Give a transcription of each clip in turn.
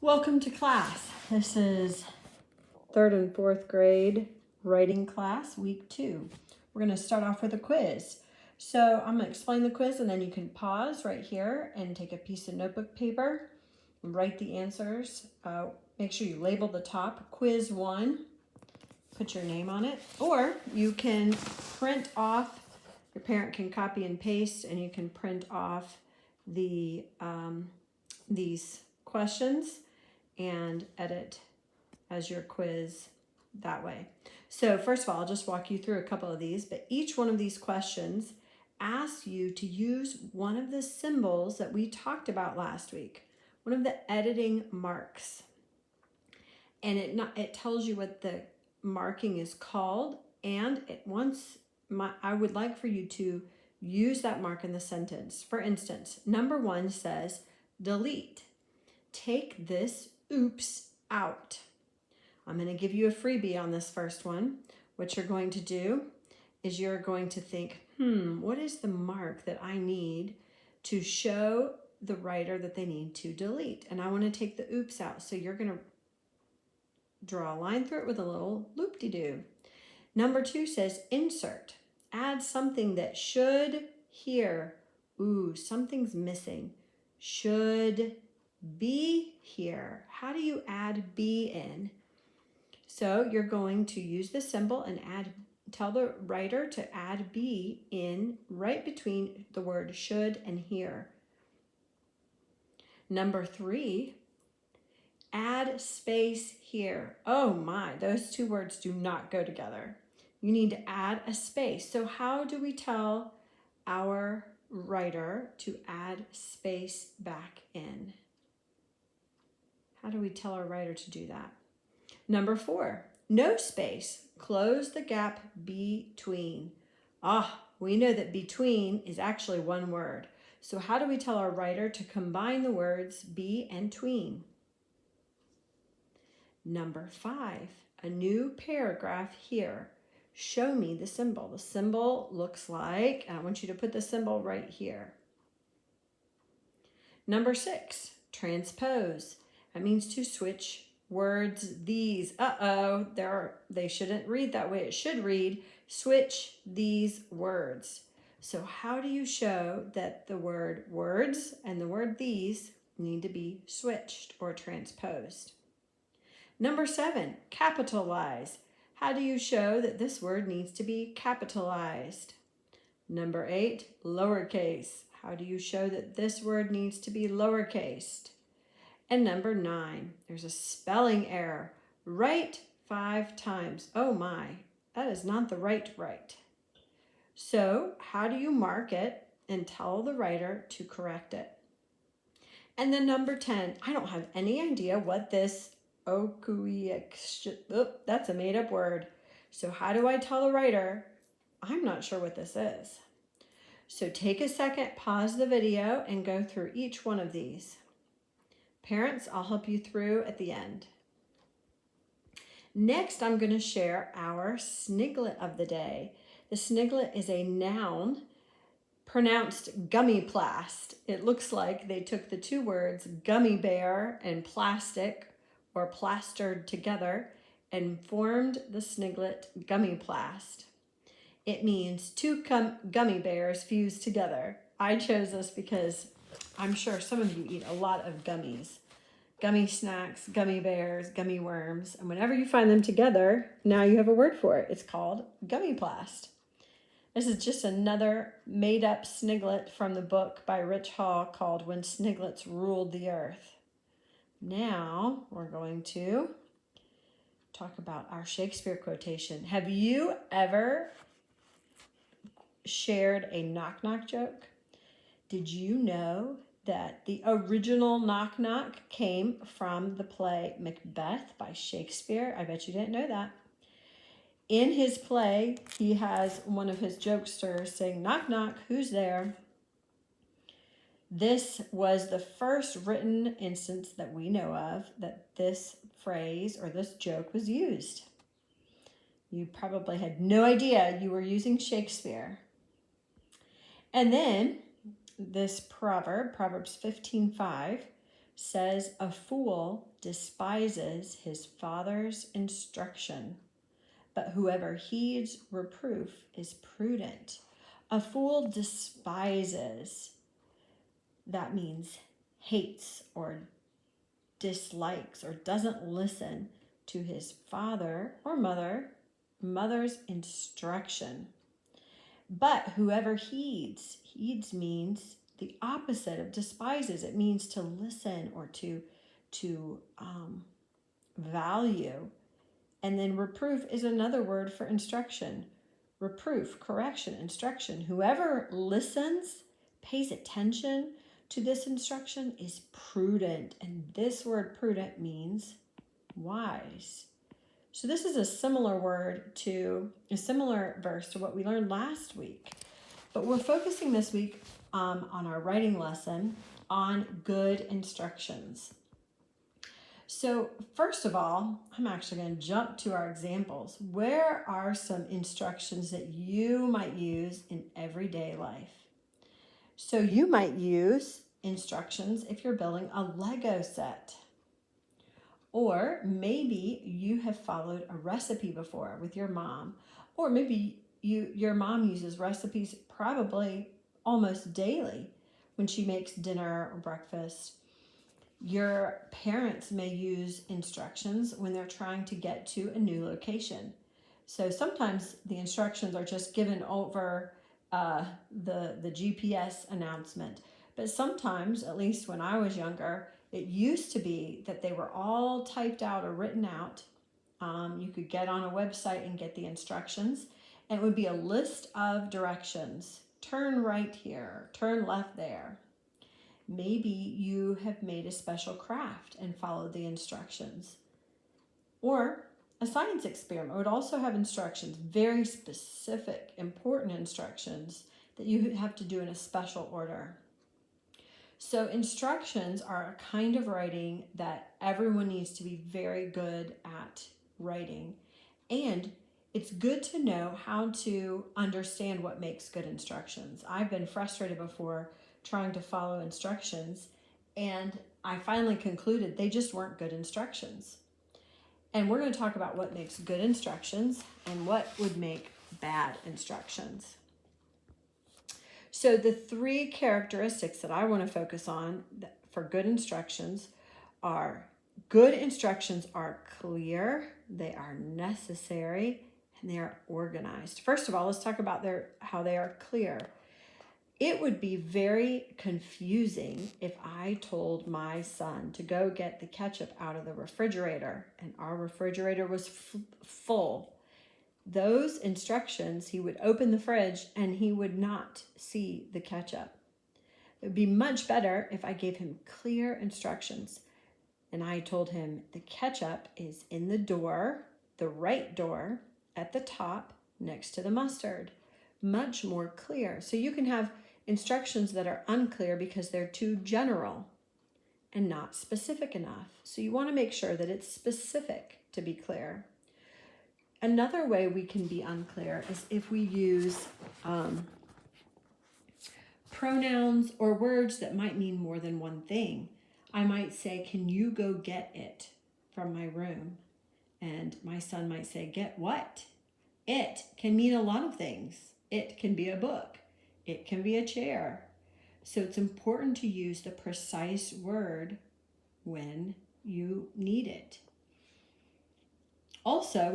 Welcome to class. This is 3rd and 4th grade writing class, week 2. We're going to start off with a quiz. So I'm going to explain the quiz and then you can pause right here and take a piece of notebook paper and write the answers. Make sure you label the top, quiz 1, put your name on it, or you can print off, your parent can copy and paste, and you can print off the these questions and edit as your quiz that way. So first of all, I'll just walk you through a couple of these, but each one of these questions asks you to use one of the symbols that we talked about last week, one of the editing marks. And it tells you what the marking is called, and I would like for you to use that mark in the sentence. For instance, number 1 says, delete. Take this oops out. I'm going to give you a freebie on this first one. What you're going to do is you're going to think, what is the mark that I need to show the writer that they need to delete? And I want to take the oops out. So you're going to draw a line through it with a little loop-de-doo. Number 2 says insert. Add something that should here. Ooh, something's missing. Should be here. How do you add be in? So you're going to use the symbol and tell the writer to add be in right between the word should and here. Number 3, add space here. Oh my, those two words do not go together. You need to add a space. So how do we tell our writer to add space back in? How do we tell our writer to do that? Number 4, no space. Close the gap between. We know that between is actually one word. So how do we tell our writer to combine the words be and tween? Number 5, a new paragraph here. Show me the symbol. The symbol looks like, and I want you to put the symbol right here. Number 6, transpose. That means to switch words. These, they shouldn't read that way. It should read, switch these words. So how do you show that the word words and the word these need to be switched or transposed? Number 7, capitalize. How do you show that this word needs to be capitalized? Number 8, lowercase. How do you show that this word needs to be lowercased? And number 9, there's a spelling error. Write 5 times. Oh my, that is not the right. So how do you mark it and tell the writer to correct it? And then number 10, I don't have any idea what this okuieksj, that's a made-up word. So how do I tell the writer, I'm not sure what this is? So take a second, pause the video, and go through each one of these. Parents, I'll help you through at the end. Next, I'm going to share our sniglet of the day. The sniglet is a noun pronounced gummy-plast. It looks like they took the two words gummy bear and plastic, or plastered together, and formed the sniglet gummy-plast. It means two gummy bears fused together. I chose this because I'm sure some of you eat a lot of gummies. Gummy snacks, gummy bears, gummy worms, and whenever you find them together, now you have a word for it. It's called gummy-plast. This is just another made-up sniglet from the book by Rich Hall called When Sniglets Ruled the Earth. Now we're going to talk about our Shakespeare quotation. Have you ever shared a knock-knock joke? Did you know that the original knock-knock came from the play Macbeth by Shakespeare? I bet you didn't know that. In his play, he has one of his jokesters saying, knock, knock, who's there? This was the first written instance that we know of that this phrase or this joke was used. You probably had no idea you were using Shakespeare. And then this proverb, Proverbs 15:5, says a fool despises his father's instruction, but whoever heeds reproof is prudent. A fool despises. That means hates or dislikes or doesn't listen to his father or mother's instruction. But whoever heeds means the opposite of despises. It means to listen or to value. And then reproof is another word for instruction. Reproof, correction, instruction. Whoever listens, pays attention to this instruction is prudent. And this word prudent means wise. So this is a similar verse to what we learned last week. But we're focusing this week on our writing lesson on good instructions. So first of all, I'm actually going to jump to our examples. Where are some instructions that you might use in everyday life? So you might use instructions if you're building a Lego set. Or maybe you have followed a recipe before with your mom. Or maybe your mom uses recipes probably almost daily when she makes dinner or breakfast. Your parents may use instructions when they're trying to get to a new location. So sometimes the instructions are just given over the GPS announcement. But sometimes, at least when I was younger, it used to be that they were all typed out or written out. You could get on a website and get the instructions. And it would be a list of directions. Turn right here, turn left there. Maybe you have made a special craft and followed the instructions. Or a science experiment would also have instructions, very specific, important instructions that you have to do in a special order. So instructions are a kind of writing that everyone needs to be very good at writing. And it's good to know how to understand what makes good instructions. I've been frustrated before trying to follow instructions, and I finally concluded they just weren't good instructions. And we're going to talk about what makes good instructions and what would make bad instructions. So the three characteristics that I want to focus on for good instructions are: good instructions are clear, they are necessary, and they are organized. First of all, let's talk about how they are clear. It would be very confusing if I told my son to go get the ketchup out of the refrigerator and our refrigerator was full. Those instructions, he would open the fridge and he would not see the ketchup. It would be much better if I gave him clear instructions and I told him the ketchup is in the door, the right door, at the top next to the mustard. Much more clear. So you can have instructions that are unclear because they're too general and not specific enough. So you want to make sure that it's specific to be clear. Another way we can be unclear is if we use pronouns or words that might mean more than one thing. I might say, "Can you go get it from my room?" And my son might say, "Get what?" It can mean a lot of things. It can be a book. It can be a chair. So it's important to use the precise word when you need it. Also,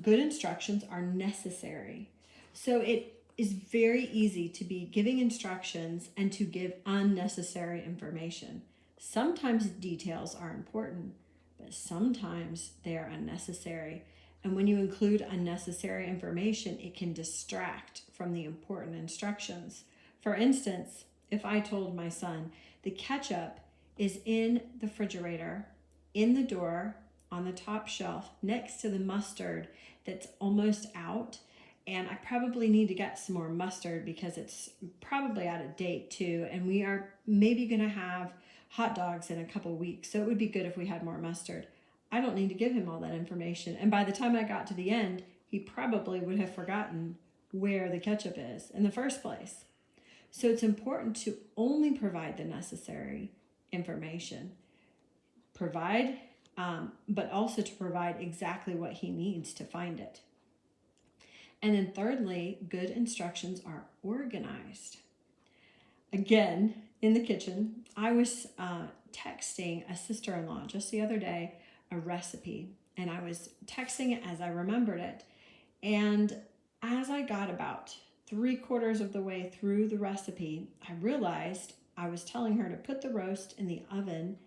good instructions are necessary. So it is very easy to be giving instructions and to give unnecessary information. Sometimes details are important, but sometimes they are unnecessary. And when you include unnecessary information, it can distract from the important instructions. For instance, if I told my son, the ketchup is in the refrigerator, in the door, on the top shelf, next to the mustard that's almost out, and I probably need to get some more mustard because it's probably out of date too, and we are maybe going to have hot dogs in a couple weeks, so it would be good if we had more mustard. I don't need to give him all that information, and by the time I got to the end, he probably would have forgotten where the ketchup is in the first place. So it's important to only provide the necessary information. Provide, but also to provide exactly what he needs to find it. And then thirdly, good instructions are organized. Again, in the kitchen, I was texting a sister-in-law just the other day a recipe, and I was texting it as I remembered it. And as I got about 3/4 of the way through the recipe, I realized I was telling her to put the roast in the oven,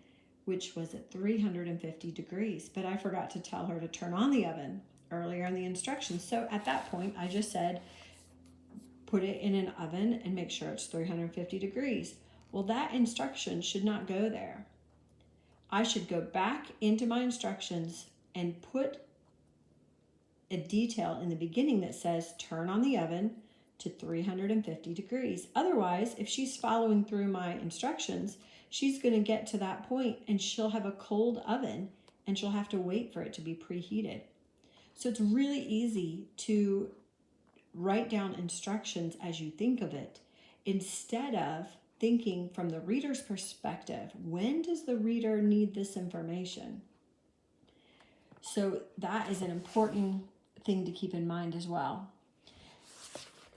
which was at 350 degrees, but I forgot to tell her to turn on the oven earlier in the instructions. So at that point, I just said, put it in an oven and make sure it's 350 degrees. Well, that instruction should not go there. I should go back into my instructions and put a detail in the beginning that says turn on the oven to 350 degrees. Otherwise, if she's following through my instructions, she's going to get to that point and she'll have a cold oven and she'll have to wait for it to be preheated. So it's really easy to write down instructions as you think of it, instead of thinking from the reader's perspective. When does the reader need this information? So that is an important thing to keep in mind as well.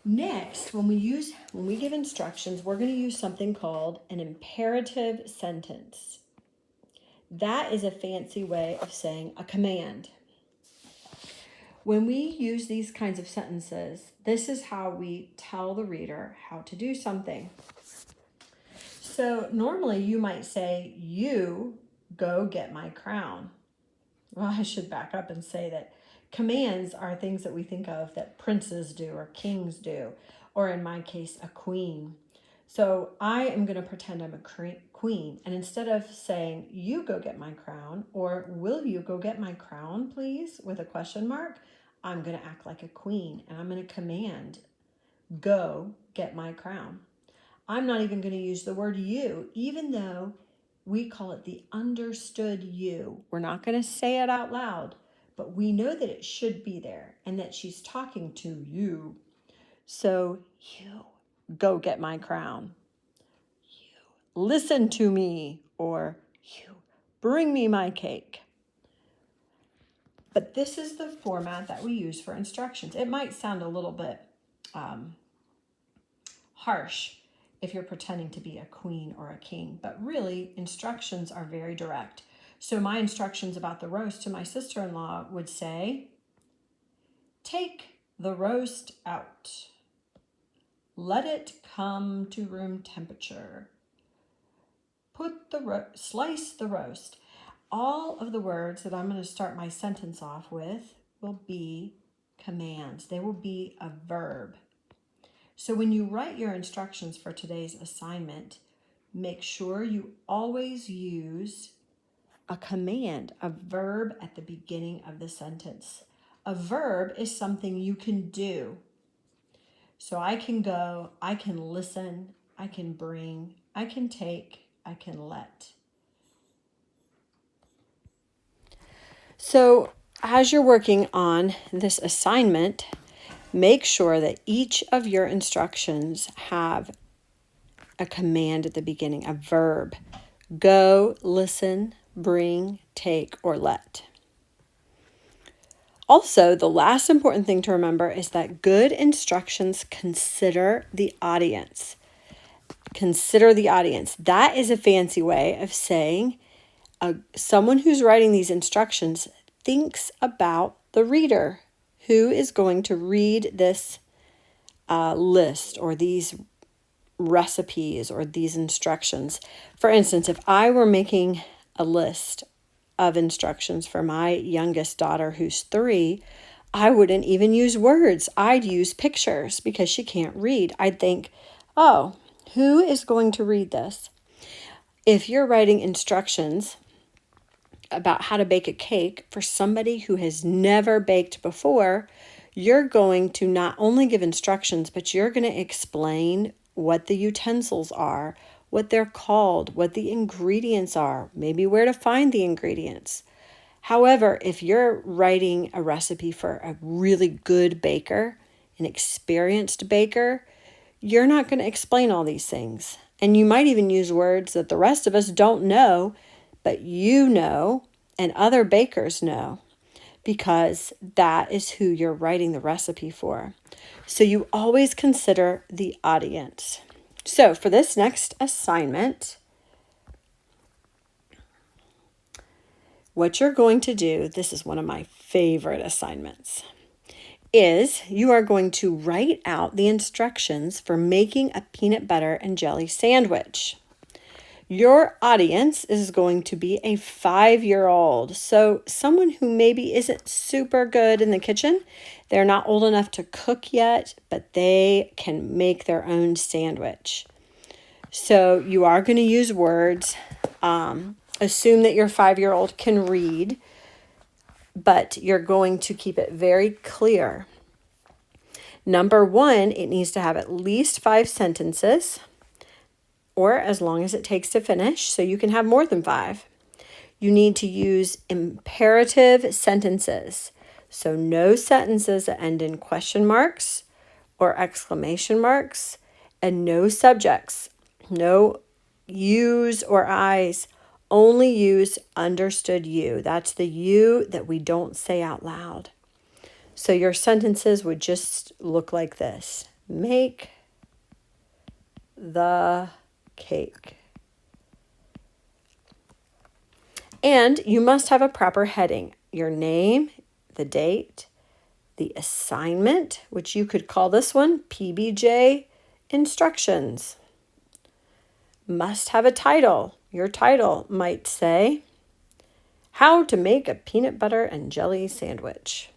Next, when we give instructions, we're going to use something called an imperative sentence. That is a fancy way of saying a command. When we use these kinds of sentences, this is how we tell the reader how to do something. So normally you might say, you go get my crown. Well, I should back up and say that commands are things that we think of that princes do or kings do, or in my case, a queen. So I am going to pretend I'm a queen. And instead of saying, you go get my crown, or will you go get my crown, please, with a question mark, I'm going to act like a queen and I'm going to command, go get my crown. I'm not even going to use the word you, even though we call it the understood you. We're not going to say it out loud, but we know that it should be there and that she's talking to you. So you go get my crown. You listen to me, or you bring me my cake. But this is the format that we use for instructions. It might sound a little bit harsh if you're pretending to be a queen or a king, but really instructions are very direct. So my instructions about the roast to my sister-in-law would say, take the roast out. Let it come to room temperature. Slice the roast. All of the words that I'm going to start my sentence off with will be commands. They will be a verb. So when you write your instructions for today's assignment, make sure you always use a command, a verb at the beginning of the sentence. A verb is something you can do. So I can go, I can listen, I can bring, I can take, I can let. So as you're working on this assignment, make sure that each of your instructions have a command at the beginning, a verb. Go, listen, bring, take, or let. Also, the last important thing to remember is that good instructions consider the audience. Consider the audience. That is a fancy way of saying someone who's writing these instructions thinks about the reader who is going to read this list or these recipes or these instructions. For instance, if I were making a list of instructions for my youngest daughter who's 3, I wouldn't even use words. I'd use pictures because she can't read. I'd think, oh, who is going to read this? If you're writing instructions about how to bake a cake for somebody who has never baked before, you're going to not only give instructions, but you're going to explain what the utensils are, what they're called, what the ingredients are, maybe where to find the ingredients. However, if you're writing a recipe for a really good baker, an experienced baker, you're not going to explain all these things. And you might even use words that the rest of us don't know, but you know and other bakers know, because that is who you're writing the recipe for. So you always consider the audience. So for this next assignment, what you're going to do, this is one of my favorite assignments, is you are going to write out the instructions for making a peanut butter and jelly sandwich. Your audience is going to be a 5-year-old, so someone who maybe isn't super good in the kitchen. They're not old enough to cook yet, but they can make their own sandwich. So you are going to use words. Assume that your 5-year-old can read, but you're going to keep it very clear. Number 1, it needs to have at least 5 sentences, or as long as it takes to finish, so you can have more than 5. You need to use imperative sentences, so no sentences that end in question marks or exclamation marks, and no subjects, no yous or I's. Only use understood you. That's the you that we don't say out loud. So your sentences would just look like this. Make the cake. And you must have a proper heading. Your name, the date, the assignment, which you could call this one PBJ instructions. Must have a title. Your title might say, How to Make a Peanut Butter and Jelly Sandwich.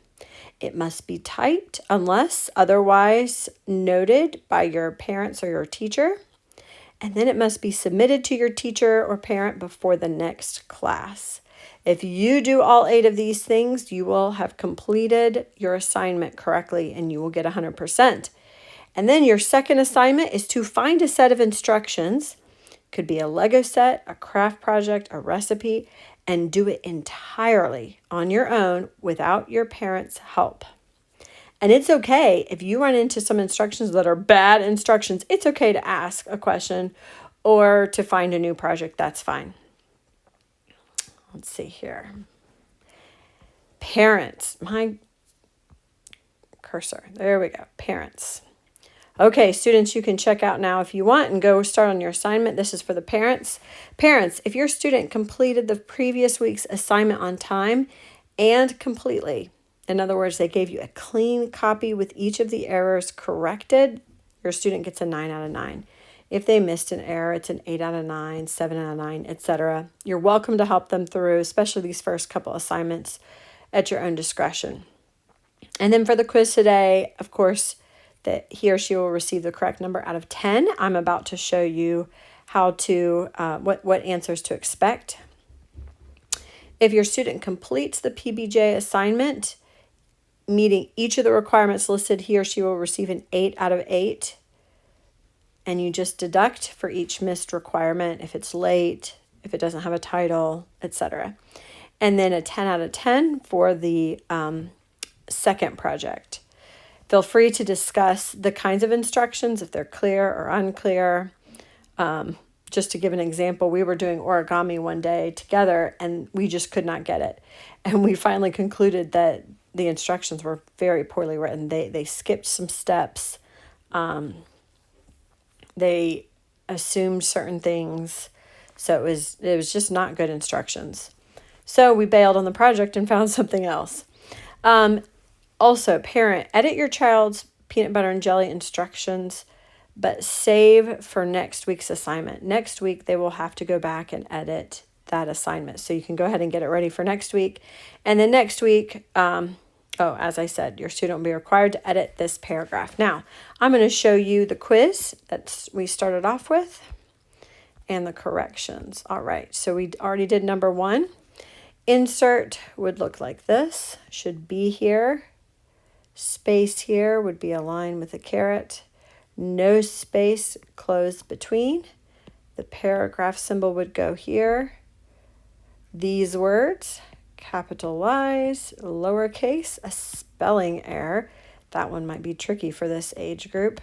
It must be typed unless otherwise noted by your parents or your teacher. And then it must be submitted to your teacher or parent before the next class. If you do all 8 of these things, you will have completed your assignment correctly and you will get 100%. And then your second assignment is to find a set of instructions. Could be a Lego set, a craft project, a recipe, and do it entirely on your own without your parents' help. And it's okay if you run into some instructions that are bad instructions. It's okay to ask a question or to find a new project. That's fine. Let's see here. Parents. My cursor. There we go. Parents. Okay, students, you can check out now if you want and go start on your assignment. This is for the parents. Parents, if your student completed the previous week's assignment on time and completely, in other words, they gave you a clean copy with each of the errors corrected, your student gets a 9 out of 9. If they missed an error, it's an 8 out of 9, 7 out of 9, etc. You're welcome to help them through, especially these first couple assignments at your own discretion. And then for the quiz today, of course, that he or she will receive the correct number out of 10. I'm about to show you how to, what answers to expect. If your student completes the PBJ assignment, meeting each of the requirements listed, he or she will receive an 8 out of 8. And you just deduct for each missed requirement if it's late, if it doesn't have a title, etc. And then a 10 out of 10 for the second project. Feel free to discuss the kinds of instructions if they're clear or unclear. Just to give an example, we were doing origami one day together and we just could not get it. And we finally concluded that the instructions were very poorly written. They skipped some steps. They assumed certain things. So it was just not good instructions. So we bailed on the project and found something else. Also, parent, edit your child's peanut butter and jelly instructions, but save for next week's assignment. Next week, they will have to go back and edit that assignment. So you can go ahead and get it ready for next week. And then next week, as I said, your student will be required to edit this paragraph. Now, I'm going to show you the quiz that we started off with and the corrections. All right, so we already did number 1. Insert would look like this, should be here. Space here would be a line with a caret. No space closed between. The paragraph symbol would go here. These words, capitalize, lowercase, a spelling error. That one might be tricky for this age group.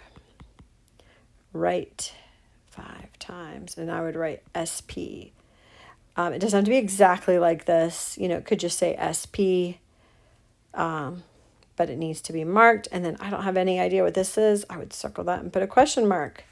Right 5 times, and I would write SP. It doesn't have to be exactly like this. You know, it could just say SP, but it needs to be marked. And then I don't have any idea what this is. I would circle that and put a question mark.